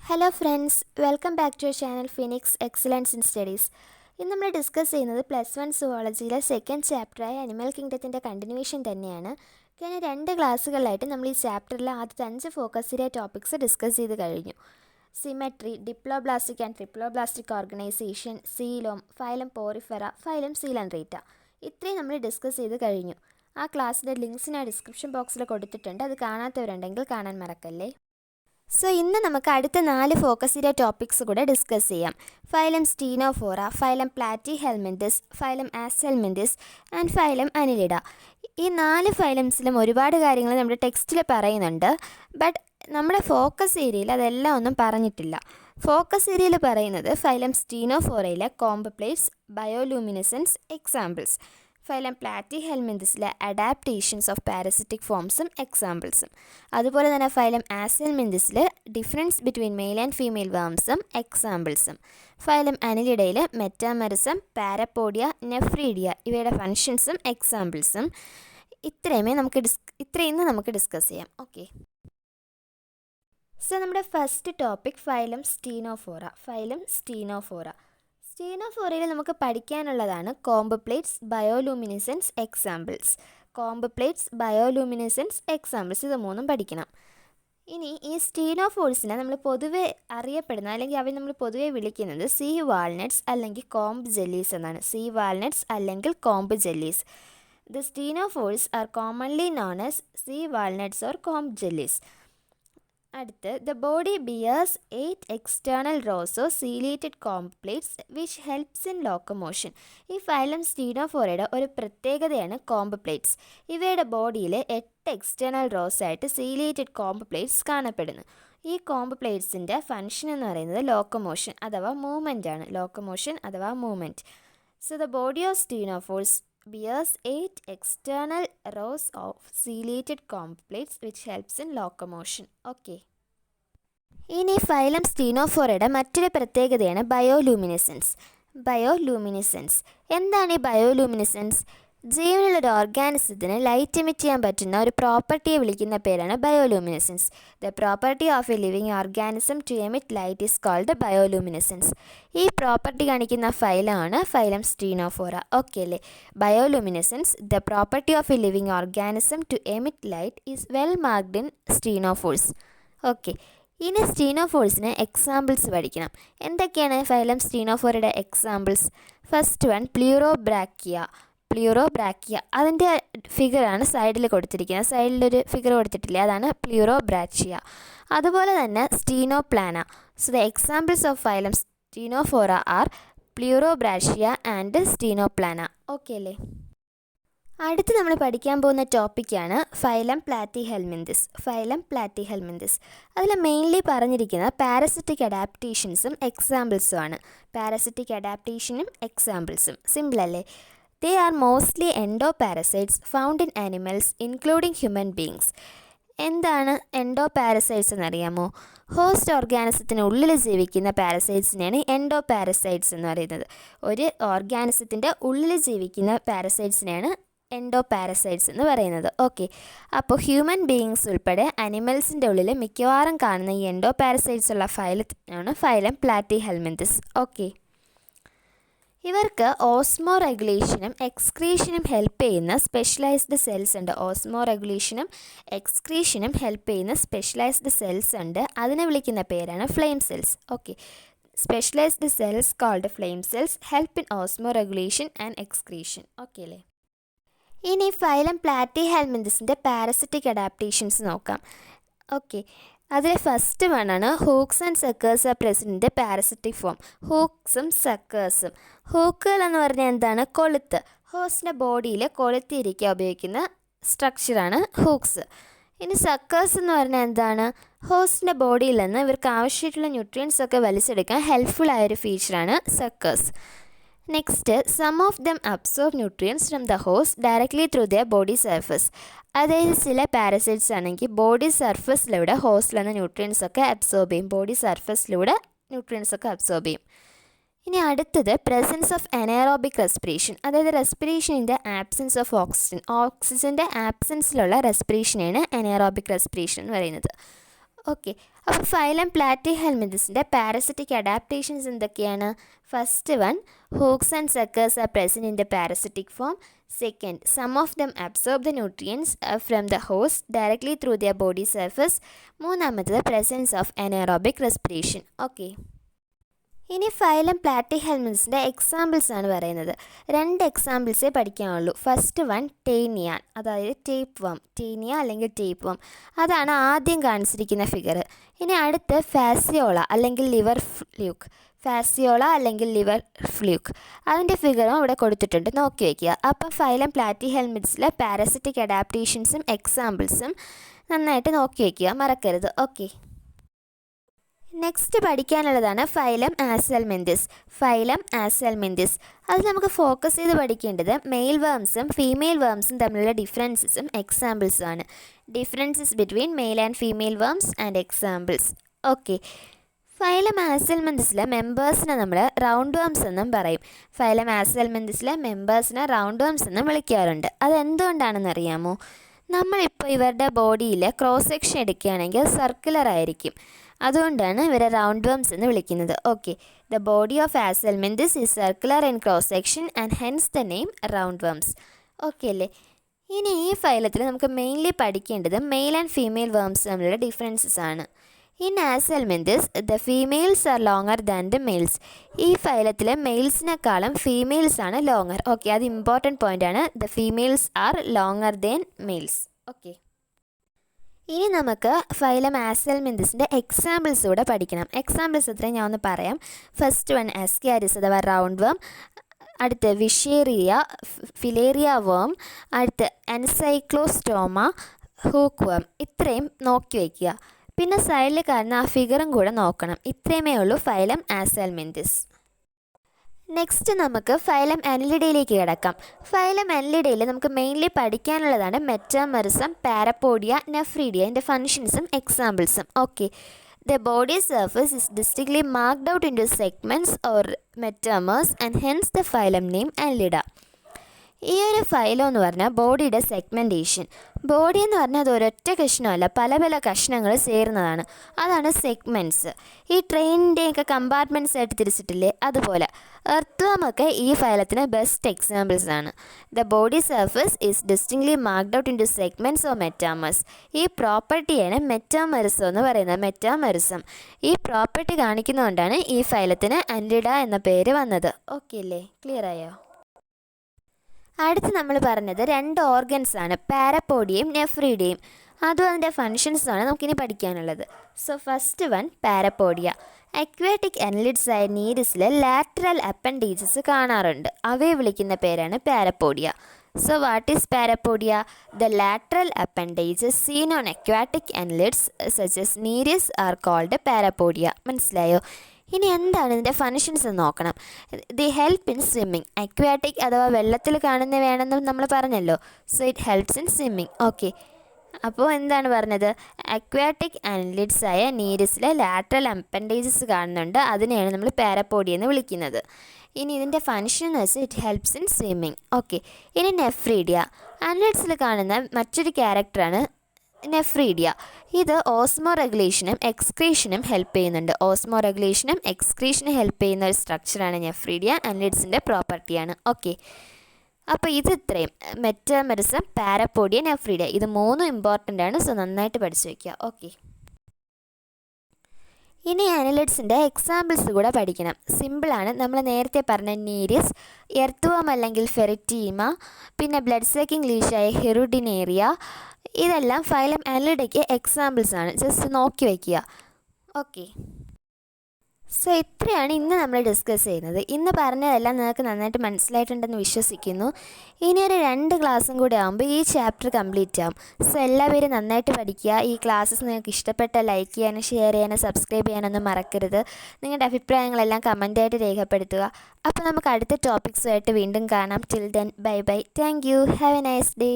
Hello friends, welcome back to our channel Phoenix Excellence in Studies. ഇന്ന് നമ്മൾ discuss ചെയ്യുന്നത് +1 സുവോളജിയിലെ second ചാപ്റ്ററായ animal കിങ്ഡത്തിൻ്റെ continuation തന്നെയാണ്. കഴിഞ്ഞ 2 ക്ലാസ്സുകളിലായിട്ട് നമ്മൾ ഈ ചാപ്റ്ററിലെ ആദ്യത്തെ 5 ഫോക്കസ് ഏരിയ ടോപ്പിക്സ് ഡിസ്കസ് ചെയ്ത് കഴിഞ്ഞു. Symmetry, diploblastic and triploblastic organisation, coelom, phylum Porifera, phylum Coelenterata, ഇത്രയും നമ്മൾ ഡിസ്കസ് ചെയ്ത് കഴിഞ്ഞു. ആ ക്ലാസ്സിൻ്റെ ലിങ്ക്സ് ഞാൻ ഡിസ്ക്രിപ്ഷൻ ബോക്സിൽ കൊടുത്തിട്ടുണ്ട്. അത് കാണാത്തവരുണ്ടെങ്കിൽ കാണാൻ മറക്കല്ലേ. സോ ഇന്ന് നമുക്ക് അടുത്ത 4 ഫോക്കസ് ഏരിയ ടോപ്പിക്സ് കൂടെ ഡിസ്കസ് ചെയ്യാം. Phylum Ctenophora, phylum Platyhelminthes, phylum Aschelminthes and phylum Annelida. ഈ 4 ഫൈലംസിലും ഒരുപാട് കാര്യങ്ങൾ നമ്മുടെ ടെക്സ്റ്റിൽ പറയുന്നുണ്ട്. ബട്ട് നമ്മുടെ ഫോക്കസ് ഏരിയയിൽ അതെല്ലാം ഒന്നും പറഞ്ഞിട്ടില്ല. ഫോക്കസ് ഏരിയയിൽ പറയുന്നത് ഫൈലം സ്റ്റീനോഫോറയിലെ comb plates, bioluminescence, examples. Phylum പ്ലാറ്റിഹെൽമിന്തെസിലെ അഡാപ്റ്റേഷൻസ് ഓഫ് പാരസിറ്റിക് ഫോംസും എക്സാമ്പിൾസും. അതുപോലെ തന്നെ ഫൈലം ആസ്ചെൽമിന്തെസിൽ difference between male and female വേംസും എക്സാമ്പിൾസും. ഫൈലം അനിലിഡയിൽ മെറ്റാമെറിസം, പാരപ്പോഡിയ, നെഫ്രീഡിയ ഇവയുടെ ഫങ്ഷൻസും എക്സാമ്പിൾസും. ഇത്രയും ഇന്ന് നമുക്ക് ഡിസ്കസ് ചെയ്യാം. ഓക്കെ, സോ നമ്മുടെ ഫസ്റ്റ് ടോപ്പിക് ഫൈലം സ്റ്റീനോഫോറ. സ്റ്റീനോഫോറയിൽ നമുക്ക് പഠിക്കാനുള്ളതാണ് കോംബ് പ്ലേറ്റ്സ്, ബയോലൂമിനിസൻസ്, എക്സാമ്പിൾസ്. ഇത് മൂന്നും പഠിക്കണം. ഇനി ഈ സ്റ്റീനോഫോഴ്സിനെ നമ്മൾ പൊതുവെ അറിയപ്പെടുന്ന അല്ലെങ്കിൽ അവർ നമ്മൾ പൊതുവെ വിളിക്കുന്നത് സീ വാൾനട്ട്സ് അല്ലെങ്കിൽ കോംബ് ജെല്ലീസ് എന്നാണ്. The ctenophores are commonly known as sea walnuts or comb jellies. അടുത്ത്, the body bears 8 external rows of ciliated comb plates which helps in locomotion. ഈ ഫൈലം സ്റ്റീനോഫോറയുടെ ഒരു പ്രത്യേകതയാണ് കോംബ് പ്ലേറ്റ്സ്. ഇവയുടെ ബോഡിയിൽ 8 external rows ആയിട്ട് ciliated comb plates കാണപ്പെടുന്നു. ഈ കോംബ് പ്ലേറ്റ്സിൻ്റെ ഫങ്ഷൻ എന്ന് പറയുന്നത് ലോക്കോമോഷൻ അഥവാ മൂവ്മെൻ്റ് ആണ്. So the body of ctenophores bears 8 external rows of ciliated comb plates which helps in locomotion. Okay. ഇനി ഫൈലം സ്റ്റീനോഫോറയുടെ മറ്റൊരു പ്രത്യേകതയാണ് ബയോലൂമിനിസൻസ്. എന്താണ് ഈ ബയോലൂമിനിസൻസ്? ജീവനുള്ളൊരു ഓർഗാനിസത്തിന് ലൈറ്റ് എമിറ്റ് ചെയ്യാൻ പറ്റുന്ന ഒരു പ്രോപ്പർട്ടിയെ വിളിക്കുന്ന പേരാണ് bioluminescence. The property of a living organism to emit light is called bioluminescence. ഈ പ്രോപ്പർട്ടി കാണിക്കുന്ന ഫൈലമാണ് ഫൈലം സ്റ്റീനോഫോറ. ഓക്കെ അല്ലേ? Bioluminescence, the property of a living organism to emit light is well marked in ctenophores. Okay, ഇനി സ്റ്റീനോഫോഴ്സിന് examples പഠിക്കണം. എന്തൊക്കെയാണ് phylum സ്റ്റീനോഫോറയുടെ എക്സാമ്പിൾസ്? First one Pleurobrachia. അതിൻ്റെ ഫിഗറാണ് സൈഡിൽ കൊടുത്തിരിക്കുന്നത്. സൈഡിലൊരു ഫിഗർ കൊടുത്തിട്ടില്ലേ, അതാണ് പ്ലൂറോബ്രാച്ചിയ. അതുപോലെ തന്നെ Ctenoplana. So the examples of phylum Ctenophora are Pleurobrachia and Ctenoplana. Okay അല്ലേ? അടുത്ത് നമ്മൾ പഠിക്കാൻ പോകുന്ന ടോപ്പിക്കാണ് ഫൈലം പ്ലാറ്റിഹെൽമിന്തെസ്. അതിൽ മെയിൻലി പറഞ്ഞിരിക്കുന്നത് പാരസിറ്റിക് അഡാപ്റ്റേഷൻസും എക്സാമ്പിൾസും ആണ്. സിമ്പിൾ അല്ലേ? They are mostly endoparasites found in animals including human beings. എന്താണ് എൻഡോപാരസൈറ്റ്സ് എന്നറിയാമോ? ഹോസ്റ്റ് ഓർഗാനിസത്തിന് ഉള്ളിൽ ജീവിക്കുന്ന പാരസൈറ്റ്സിനെയാണ് എൻഡോപാരസൈറ്റ്സ് എന്ന് പറയുന്നത്. ഒരു ഓർഗാനിസത്തിൻ്റെ ഉള്ളിൽ ജീവിക്കുന്ന പാരസൈറ്റ്സിനെയാണ് എൻഡോപാരസൈറ്റ്സ് എന്ന് പറയുന്നത്. ഓക്കെ, അപ്പോൾ ഹ്യൂമൻ ബീയിങ്സ് ഉൾപ്പെടെ അനിമൽസിൻ്റെ ഉള്ളിൽ മിക്കവാറും കാണുന്ന ഈ എൻഡോപാരസൈറ്റ്സ് ഉള്ള ഫൈലത്തിനാണ് ഫൈലം പ്ലാറ്റിഹെൽമിന്തെസ്. ഓക്കെ, ഇവർക്ക് ഓസ്മോ റെഗുലേഷനും എക്സ്ക്രീഷനും ഹെൽപ്പ് ചെയ്യുന്ന സ്പെഷ്യലൈസ്ഡ് സെൽസ് ഉണ്ട്. അതിനെ വിളിക്കുന്ന പേരാണ് flame cells. Okay, specialised cells called flame cells help in osmoregulation and excretion. Okay അല്ലേ? ഇനി ഫൈലം പ്ലാറ്റിഹെൽമിന്തെസിൻ്റെ പാരസിറ്റിക് അഡാപ്റ്റേഷൻസ് നോക്കാം. ഓക്കെ, അതിൽ ഫസ്റ്റ് വണ്ണാണ് hooks and suckers are present parasitic form. ഹൂക്കുകൾ എന്ന് പറഞ്ഞാൽ എന്താണ്? കൊളുത്ത്. ഹോസ്റ്റിൻ്റെ ബോഡിയിൽ കൊളുത്തിയിരിക്കാൻ ഉപയോഗിക്കുന്ന സ്ട്രക്ചറാണ് ഹൂക്സ്. ഇനി സക്കേഴ്സ് എന്ന് പറഞ്ഞാൽ എന്താണ്? ഹോസ്റ്റിൻ്റെ ബോഡിയിൽ നിന്ന് ഇവർക്ക് ആവശ്യമായിട്ടുള്ള ന്യൂട്രിയൻസ് ഒക്കെ വലിച്ചെടുക്കാൻ ഹെൽപ്ഫുൾ ആയൊരു ഫീച്ചറാണ് suckers. Next, some of them absorb nutrients from the host directly through the body surface. അതായത് ചില പാരസൈറ്റ്സ് ആണെങ്കിൽ ബോഡി സർഫസിലൂടെ ഹോസ്റ്റിൽ നിന്ന് ന്യൂട്രിയൻസ് ഒക്കെ അബ്സോർബ് ചെയ്യും. ഇനി അടുത്തത് പ്രസൻസ് ഓഫ് അനേറോബിക് റെസ്പിറേഷൻ. അതായത് respiration in the absence of ഓക്സിജൻ്റെ ആബ്സെൻസിലുള്ള റെസ്പിറേഷനാണ് അനേറോബിക് റെസ്പിറേഷൻ എന്ന് പറയുന്നത്. ഓക്കെ, അപ്പോൾ ഫൈലം പ്ലാറ്റിഹെൽമിന്ഥസിൻ്റെ പാരസിറ്റിക് അഡാപ്റ്റേഷൻസ് എന്തൊക്കെയാണ്? First one, hooks and suckers are present in the parasitic form. Second, some of them absorb the nutrients from the host directly through their body surface. മൂന്നാമത്തത്, presence of anaerobic respiration. Okay, ഇനി phylum പ്ലാറ്റിഹെൽമിന്ഥസിൻ്റെ examples ആണ് പറയുന്നത്. 2 എക്സാമ്പിൾസേ പഠിക്കാനുള്ളൂ. First one, ടേനിയാൻ, അതായത് tape വം. Taenia അല്ലെങ്കിൽ tape വം, അതാണ് ആദ്യം കാണിച്ചിരിക്കുന്ന ഫിഗർ. ഇനി അടുത്ത് ഫാസിയോള അല്ലെങ്കിൽ ലിവർ ഫ്ലൂക്ക്. ഫാസിയോള അല്ലെങ്കിൽ ലിവർ ഫ്ലൂക്ക്, അതിൻ്റെ ഫിഗറും ഇവിടെ കൊടുത്തിട്ടുണ്ട്, നോക്കി വയ്ക്കുക. അപ്പം ഫൈലം പ്ലാറ്റിഹെൽമിന്ഥസിലെ പാരസിറ്റിക് അഡാപ്റ്റേഷൻസും എക്സാമ്പിൾസും നന്നായിട്ട് നോക്കി വയ്ക്കുക, മറക്കരുത്. ഓക്കെ, നെക്സ്റ്റ് പഠിക്കാനുള്ളതാണ് ഫൈലം ആസ്ചെൽമിന്ഥസ്. ഫൈലം ആസ്ചെൽമിന്ഥസ്, അത് നമുക്ക് ഫോക്കസ് ചെയ്ത് പഠിക്കേണ്ടത് മെയിൽ വേംസും ഫീമെയിൽ വേംസും തമ്മിലുള്ള ഡിഫറൻസസും എക്സാമ്പിൾസും ആണ്. Differences between male and female worms and examples. Okay, phylum ആസ്ചെൽമിന്ഥസിലെ മെമ്പേഴ്സിനെ നമ്മൾ റൗണ്ട് വേംസ് എന്നും പറയും. ഫൈലം ആസ്ചെൽമിന്ഥസിലെ മെമ്പേഴ്സിനെ റൗണ്ട് വേംസ് എന്നും വിളിക്കാറുണ്ട്. അതെന്തുകൊണ്ടാണെന്ന് അറിയാമോ? നമ്മളിപ്പോൾ ഇവരുടെ ബോഡിയിൽ ക്രോസ് സെക്ഷൻ എടുക്കുകയാണെങ്കിൽ സർക്കുലർ ആയിരിക്കും, അതുകൊണ്ടാണ് ഇവരെ റൗണ്ട് വേംസ് എന്ന് വിളിക്കുന്നത്. Okay, the body of Aschelminthes is circular in cross section and hence the name round worms. Okay അല്ലേ? ഇനി ഈ ഫൈലത്തിൽ നമുക്ക് മെയിൻലി പഠിക്കേണ്ടത് മെയിൽ ആൻഡ് ഫീമെയിൽ വേംസ് തമ്മിലുള്ള ഡിഫറൻസസ് ആണ്. In Aschelminthes the females are longer than the males. ഈ ഫൈലത്തിലെ മെയിൽസിനെക്കാളും ഫീമെയിൽസ് ആണ് ലോങ്ങർ. ഓക്കെ, അത് ഇമ്പോർട്ടൻറ്റ് പോയിൻ്റ് ആണ്. The females are longer than males. Okay, ഇനി നമുക്ക് ഫൈലം ആസ്ചെൽമിന്ഥസിൻ്റെ എക്സാമ്പിൾസ് കൂടെ പഠിക്കണം. എക്സാമ്പിൾസ് എത്രയും ഞാൻ ഒന്ന് പറയാം. ഫസ്റ്റ് വൺ, ആസ്കാരിസ് അഥവാ റൗണ്ട് വേം. അടുത്ത് വിഷേറിയ, ഫിലേറിയ വേം. അടുത്ത് എൻസൈക്ലോസ്റ്റോമ, ഹൂക്ക് വേം. ഇത്രയും നോക്കി വയ്ക്കുക. പിന്നെ സൈഡിൽ കാണുന്ന ആ ഫിഗറും കൂടെ നോക്കണം. ഇത്രയുമേ ഉള്ളൂ ഫൈലം ആസ്ചെൽമിന്ഥസ്. നെക്സ്റ്റ് നമുക്ക് ഫൈലം അന്നലിഡയിലേക്ക് കിടക്കാം. ഫൈലം അന്നലിഡയിൽ നമുക്ക് മെയിൻലി പഠിക്കാനുള്ളതാണ് മെറ്റാമെറിസം, പാരപ്പോഡിയ, നെഫ്രീഡിയ. ഇതിൻ്റെ ഫങ്ഷൻസും എക്സാമ്പിൾസും. Okay, the body surface is distinctly marked out into segments or metamers and hence the phylum name Annelida. ഈ ഒരു ഫൈലം എന്ന് പറഞ്ഞാൽ ബോഡിയുടെ സെഗ്മെൻറ്റേഷൻ. ബോഡി എന്ന് പറഞ്ഞാൽ അത് ഒരൊറ്റ കഷ്ണമല്ല, പല പല കഷ്ണങ്ങൾ ചേർന്നതാണ്, അതാണ് സെഗ്മെൻറ്റ്സ്. ഈ ട്രെയിനിൻ്റെയൊക്കെ കമ്പാർട്ട്മെൻറ്റ്സ് ആയിട്ട് തിരിച്ചിട്ടില്ലേ, അതുപോലെ. എർത്ത് ഈ ഫൈലത്തിന് ബെസ്റ്റ് എക്സാമ്പിൾസ് ആണ്. The body surface is distinctly marked out into segments or metamers. ഈ പ്രോപ്പർട്ടിയാണ് മെറ്റാമെറിസം എന്ന് പറയുന്നത്. മെറ്റാമെറിസം ഈ പ്രോപ്പർട്ടി കാണിക്കുന്നതുകൊണ്ടാണ് ഈ ഫൈലത്തിന് അന്നലിഡ എന്ന പേര് വന്നത്. ഓക്കെ അല്ലേ? ക്ലിയർ ആയോ? അടുത്ത് നമ്മൾ പറഞ്ഞത് 2 ഓർഗൻസ് ആണ്, പാരപ്പോഡിയയും നെഫ്രീഡിയയും. അതും അതിൻ്റെ ഫങ്ഷൻസുമാണ് നമുക്കിനി പഠിക്കാനുള്ളത്. So first one, parapodia. Aquatic annelids ആയ നീരിസിൽ ലാറ്ററൽ അപ്പൻഡേജസ് കാണാറുണ്ട്. അവയെ വിളിക്കുന്ന പേരാണ് parapodia. So what is parapodia? The lateral appendages seen on aquatic annelids such as Nereis are called parapodia. മനസ്സിലായോ? ഇനി എന്താണ് ഇതിൻ്റെ ഫങ്ഷൻസ് എന്ന് നോക്കണം. They help in swimming. Aquatic അഥവാ വെള്ളത്തിൽ കാണുന്നവയാണെന്ന് നമ്മൾ പറഞ്ഞല്ലോ. So it helps in swimming. Okay, അപ്പോൾ എന്താണ് പറഞ്ഞത്? അക്വാറ്റിക് അന്നലിഡ്സ് ആയ നീരിസിലെ ലാറ്ററൽ അപ്പൻഡേജസ് കാണുന്നുണ്ട്, അതിനെയാണ് നമ്മൾ പാരപ്പോഡിയ എന്ന് വിളിക്കുന്നത്. ഇനി ഇതിൻ്റെ ഫങ്ഷൻ എന്ന് വെച്ചാൽ it helps in swimming. Okay, ഇനി നെഫ്രീഡിയ. അന്നലിഡ്സിൽ കാണുന്ന മറ്റൊരു ക്യാരക്ടറാണ് നെഫ്രീഡിയ. ഇത് ഓസ്മോ റെഗുലേഷനും എക്സ്ക്രീഷനും ഹെൽപ്പ് ചെയ്യുന്നുണ്ട്. ഓസ്മോ റെഗുലേഷനും എക്സ്ക്രീഷനും ഹെൽപ്പ് ചെയ്യുന്ന ഒരു സ്ട്രക്ചറാണ് നെഫ്രീഡിയ. അന്നലിഡ്സിൻ്റെ പ്രോപ്പർട്ടിയാണ്. ഓക്കെ, അപ്പോൾ ഇത് ഇത്രയും മെറ്റാമെറിസം, പാരപ്പോഡിയ, നെഫ്രീഡിയ, ഇത് 3 ഇമ്പോർട്ടൻ്റ് ആണ്. സോ നന്നായിട്ട് പഠിച്ചു വയ്ക്കുക. ഓക്കെ, ഇനി അന്നലിഡ്സിൻ്റെ എക്സാമ്പിൾസ് കൂടെ പഠിക്കണം. സിമ്പിളാണ്. നമ്മൾ നേരത്തെ പറഞ്ഞ നീരിസ്, എർത്തുവം അല്ലെങ്കിൽ ഫെറിറ്റീമ, പിന്നെ ബ്ലഡ് സക്കിംഗ് ലീഷായ ഹെറുഡിനേറിയ, ഇതെല്ലാം ഫൈലം അന്നലിഡയ്ക്ക് എക്സാമ്പിൾസ് ആണ്. ജസ്റ്റ് നോക്കി വയ്ക്കുക. ഓക്കെ, സോ ഇത്രയാണ് ഇന്ന് നമ്മൾ ഡിസ്കസ് ചെയ്യുന്നത്. ഇന്ന് പറഞ്ഞതെല്ലാം നിങ്ങൾക്ക് നന്നായിട്ട് മനസ്സിലായിട്ടുണ്ടെന്ന് വിശ്വസിക്കുന്നു. ഇനിയൊരു 2 ക്ലാസ്സും കൂടെ ആകുമ്പോൾ ഈ ചാപ്റ്റർ കംപ്ലീറ്റ് ആകും. സോ എല്ലാവരും നന്നായിട്ട് പഠിക്കുക. ഈ ക്ലാസ്സസ് നിങ്ങൾക്ക് ഇഷ്ടപ്പെട്ട ലൈക്ക് ചെയ്യാനും ഷെയർ ചെയ്യാനും സബ്സ്ക്രൈബ് ചെയ്യാനൊന്നും മറക്കരുത്. നിങ്ങളുടെ അഭിപ്രായങ്ങളെല്ലാം കമൻറ്റായിട്ട് രേഖപ്പെടുത്തുക. അപ്പോൾ നമുക്ക് അടുത്ത ടോപ്പിക്സുമായിട്ട് വീണ്ടും കാണാം. Till then, bye bye. Thank you. Have A nice day.